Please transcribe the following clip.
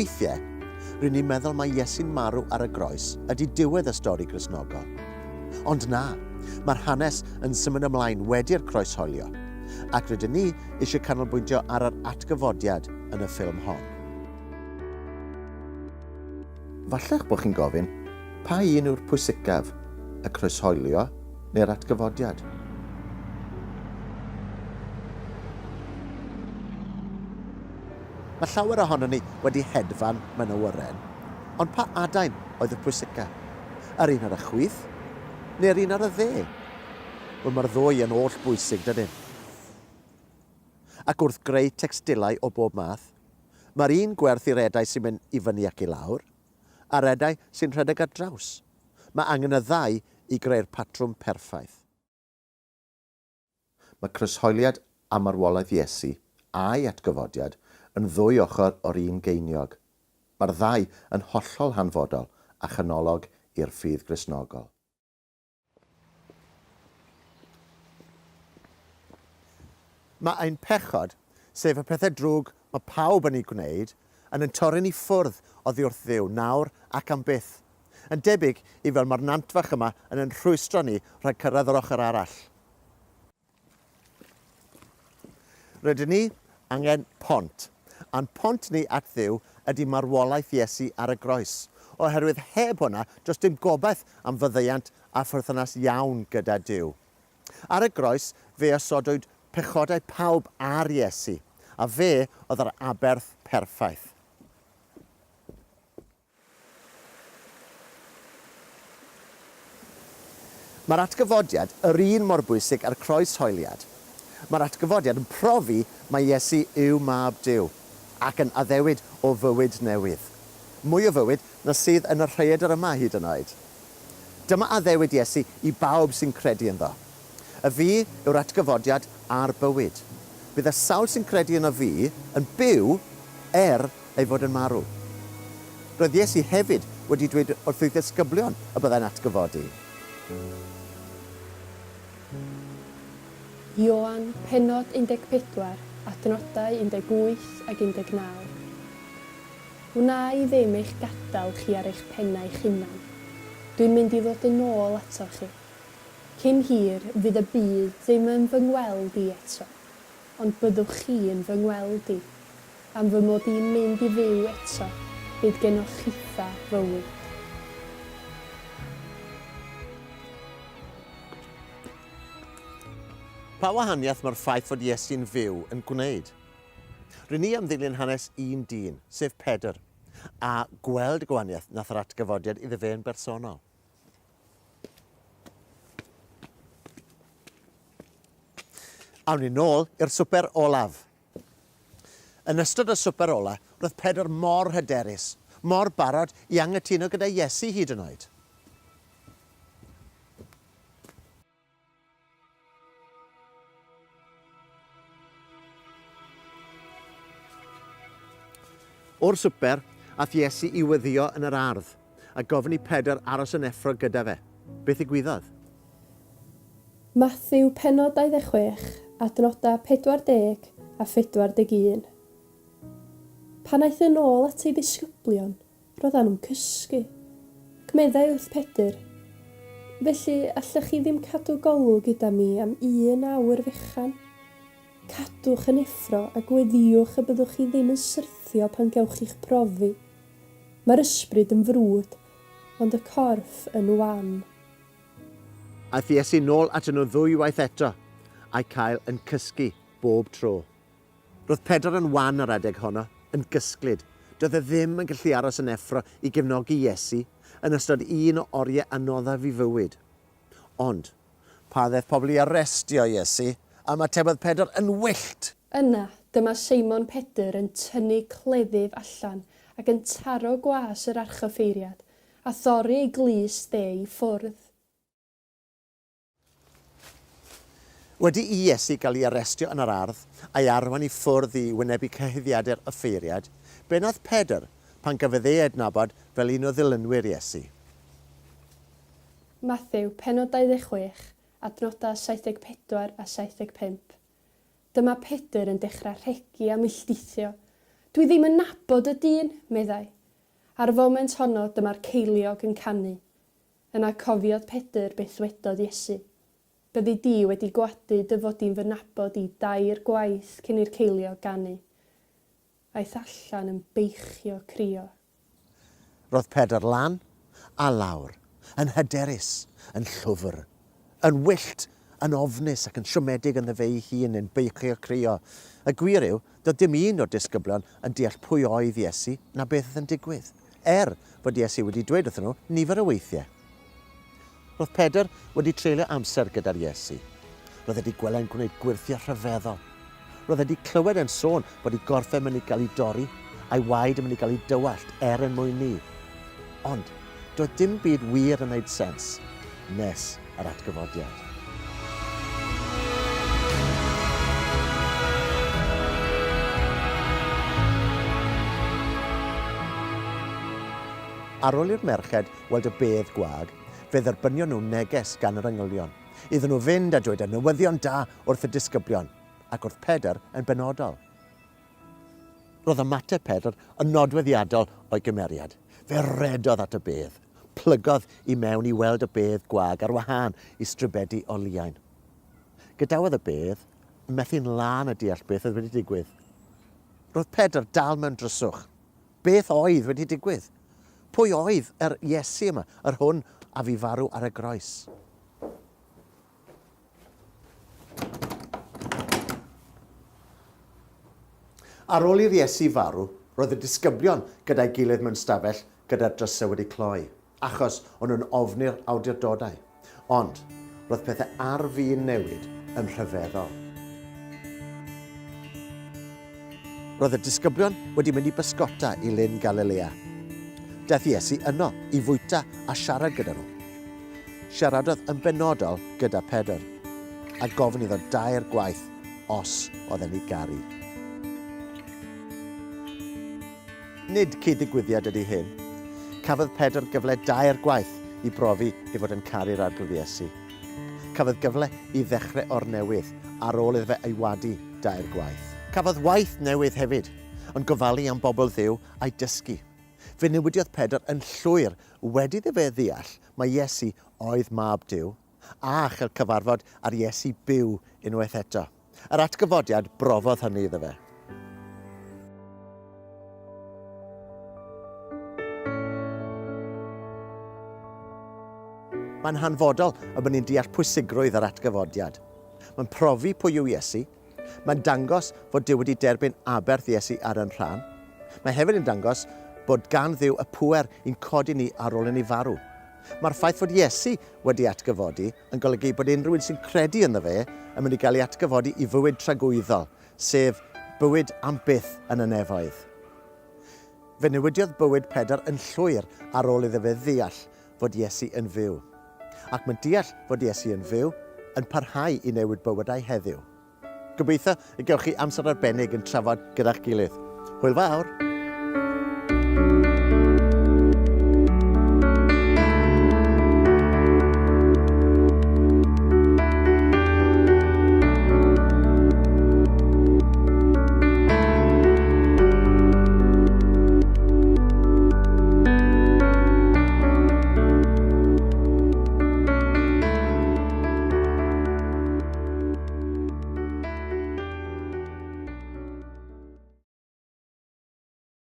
Weithiau, rydyn ni'n meddwl mae Iesu'n marw ar y groes ydy diwedd y stori Gristnogol. Ond na, mae'r hanes yn symud ymlaen wedi'r croesholio, ac rydyn ni eisiau canolbwyntio ar yr atgyfodiad yn y ffilm hon. Falla'ch bod chi'n gofyn, pa un yw'r pwysicaf, y croesholio neu'r atgyfodiad? Mae llawer ohono ni wedi hedfan mewn awyren, ond pa adain oedd y pwysicaf? Yr un ar y chwith, neu'r un ar y dde? Wel, mae'r ddwy yn oll bwysig, dydyn. Ac wrth greu tecstilau o bob math, mae'r un gwerth i'r edau sy'n mynd i fyny ac i lawr, a'r edau sy'n rhedeg ar draws. Mae angen y ddau i greu'r patrwm perffaith. Mae croeshoeliad a marwolaeth Iesu a'i atgyfodiad yn ddwy ochr o'r un geiniog. Mae'r ddau yn hollol hanfodol a chanolog i'r ffydd Gristnogol. Mae ein pechod, sef y pethau drwg mae pawb yn ei gwneud, yn torri ni ffwrdd oddi wrth Dduw nawr ac am byth. Yn debyg i fel mae'r nantfach yma yn rhwystro ni rhag cyrraedd yr ochr arall. Rydyn ni angen pont, a'n pont ni at Dduw ydy marwolaeth Iesu ar y groes, oherwydd heb hwnna does dim gobaith am fyddeiant a pherthynas iawn gyda Duw. Ar y groes fe osodwyd pechodau pawb ar Iesu, a fe oedd yr aberth perffaith. Mae'r atgyfodiad yr un mor bwysig â'r croeshoeliad. Mae'r atgyfodiad yn profi mae Iesu yw mab Duw ac yn addewid o fywyd newydd. Mwy o fywyd na sydd yn y rhaeadr yma hyd yn oed. Dyma addewid Iesu i bawb sy'n credu ynddo. Y fi yw'r atgyfodiad a'r bywyd. Bydd y sawl sy'n credu yno fi yn byw ei fod yn marw. Roedd Iesu hefyd wedi dweud wrth ei ddisgyblion y byddai'n atgyfodi. Ioan, pennod 14, adnoddau 18 ac 19. Wna i ddim eich gadael chi ar eich pennau eich hunan. Dwi'n mynd i ddod yn ôl ato chi. Cyn hir fydd y byd ddim yn fy ngweld i eto, ond byddwch chi yn fy ngweld i. Am fy mod i'n mynd i fyw eto, bydd genoch chitha fywyd. Pa wahaniaeth mae'r ffaith fod Iesu'n fyw yn gwneud? Rydyn ni am ddilyn hanes un dyn, sef Pedr, a gweld y gwahaniaeth nath yr atgyfodiad iddo fe yn bersonol. Awn ni nôl i'r swper olaf. Yn ystod y swper ola, roedd Pedr mor hyderus, mor barod i anghytuno gyda Iesu hyd yn oed. O'r swper, ath Iesu i weddio yn yr ardd, a gofyn i Pedr aros yn effro gyda fe. Beth ddigwyddodd? Mathew pennod 26, adnodau 40 a 41. Pan aeth yn ôl at ei ddisgyblion, roeddan nhw'n cysgu. Cmeddai wrth Pedr, felly allech chi ddim cadw golwg gyda mi am 1 awr fechan. Cadwch yn effro a gweddiwch y byddwch chi ddim yn syrthio pan gewch chi'ch profi. Mae'r ysbryd yn frwd, ond y corff yn wan. Aeth Iesu nôl at nhw ddwywaith eto, a'i cael yn cysgu bob tro. Roedd Pedr yn wan ar adeg honno, yn gysglyd. Doedd e ddim yn gallu aros yn effro i gefnogi Iesu yn ystod un o oriau anoddaf i fywyd. Ond, pa ddeith pobl i arestio Iesu, a mae tebodd Pedr yn wyllt. Yna, dyma Seimon Pedr yn tynnu cleddyf allan ac yn taro gwas yr archoffeiriad a thorri ei glus dde i ffwrdd. Wedi i Iesu gael ei arestio yn yr ardd a'i arwain i ffwrdd i wynebu cyhuddiadau'r offeiriad, be nath Pedr pan gafodd ei adnabod fel un o ddilynwyr Iesu? Mathew pennod 26, adnodau 74 a 75. Dyma Pedr yn dechrau rhegi a milltithio. Dwi ddim yn nabod y dyn, meddai. Ar y foment honno dyma'r ceiliog yn canu. Yna cofiodd Pedr beth wedodd Iesu. Byddi di wedi gwadu dy fod i'n fy nabod i 2 gwaith cyn i'r ceiliog ganu. Aeth allan yn beichio crio. Roedd Pedr lan a lawr, yn hyderus, yn llwfr, yn wyllt, yn ofnus ac yn siomedig yn fe ei hun yn beichio crio. Y gwir yw, doedd dim un o'r disgyblion yn deall pwy oedd Iesu na beth yn digwydd, fod Iesu wedi dweud wrthyn nhw nifer o weithiau. Roedd Pedr wedi treulio amser gyda'r Iesu. Roedd wedi gweld e'n gwneud gwirthio rhyfeddol. Roedd wedi clywed yn sôn bod ei gorff yn mynd i gael ei dorri a'i waed yn mynd i gael ei dywallt yn mwyn ni. Ond, doedd dim byd wir yn gwneud sens nes yr atgyfodiad. Ar ôl i'r merched weld y bedd gwag, fe dderbynio nhw neges gan yr angylion. Iddyn nhw fynd a dweud y newyddion da wrth y disgyblion, ac wrth Pedr yn benodol. Roedd ymateb Pedr yn nodweddiadol o'i gymeriad. Fe redodd at y bedd, plygodd i mewn i weld y bedd gwag ar wahân i strybedi o liain. Gadawodd y bedd, methu'n lan a deall beth oedd wedi digwydd. Roedd Pedr dal mewn dryswch. Beth oedd wedi digwydd? Pwy oedd yr Iesu yma, yr hwn a fi farw ar y groes? Ar ôl i'r Iesu farw, roedd y disgyblion gyda'i gilydd mewn stafell gyda'r drysau wedi cloi, achos o'n nhw'n ofni'r awdurdodau. Ond, roedd pethau ar fin newid yn rhyfeddol. Roedd y disgyblion wedi mynd i bysgota i Lyn Galilea. Daeth Iesu yno i fwyta a siarad gyda nhw. Siaradodd yn benodol gyda Pedr, a gofyn iddo 2 gwaith os oedd e'n ei garu. Nid cyd-ddigwyddiad ydy hyn. Cafodd Pedr gyfle 2 gwaith i brofi ei fod yn caru'r arglwydd Iesu. Cafodd gyfle i ddechrau o'r newydd ar ôl iddo fe ei wadu 2 gwaith. Cafodd waith newydd hefyd, ond gofalu am bobl Dduw a'i dysgu. Fe newidiodd Pedr yn llwyr wedi iddo fe ddeall mae Iesu oedd mab Duw a chael cyfarfod ar Iesu byw unwaith eto. Yr atgyfodiad brofodd hynny iddo fe. Mae'n hanfodol y bod ni'n deall pwysigrwydd yr atgyfodiad. Mae'n profi pwy yw Iesu. Mae'n dangos fod Duw wedi derbyn aberth Iesu ar yn rhan. Mae hefyd yn dangos bod gan Dduw y pŵer i'n codi ni ar ôl i ni farw. Mae'r ffaith fod Iesu wedi atgyfodi yn golygu bod unrhyw un sy'n credu ynddo fe yn mynd i gael ei atgyfodi i fywyd tragwyddol, sef bywyd am byth yn y nefoedd. Fe newidiodd bywyd Pedr yn llwyr ar ôl iddo fe ddeall fod Iesu yn fyw. Ac mae'n deall fod Iesu yn fyw yn parhau i newid bywydau heddiw. Gobeithio y gewch chi amser arbennig yn trafod gyda'ch gilydd. Hwyl fawr!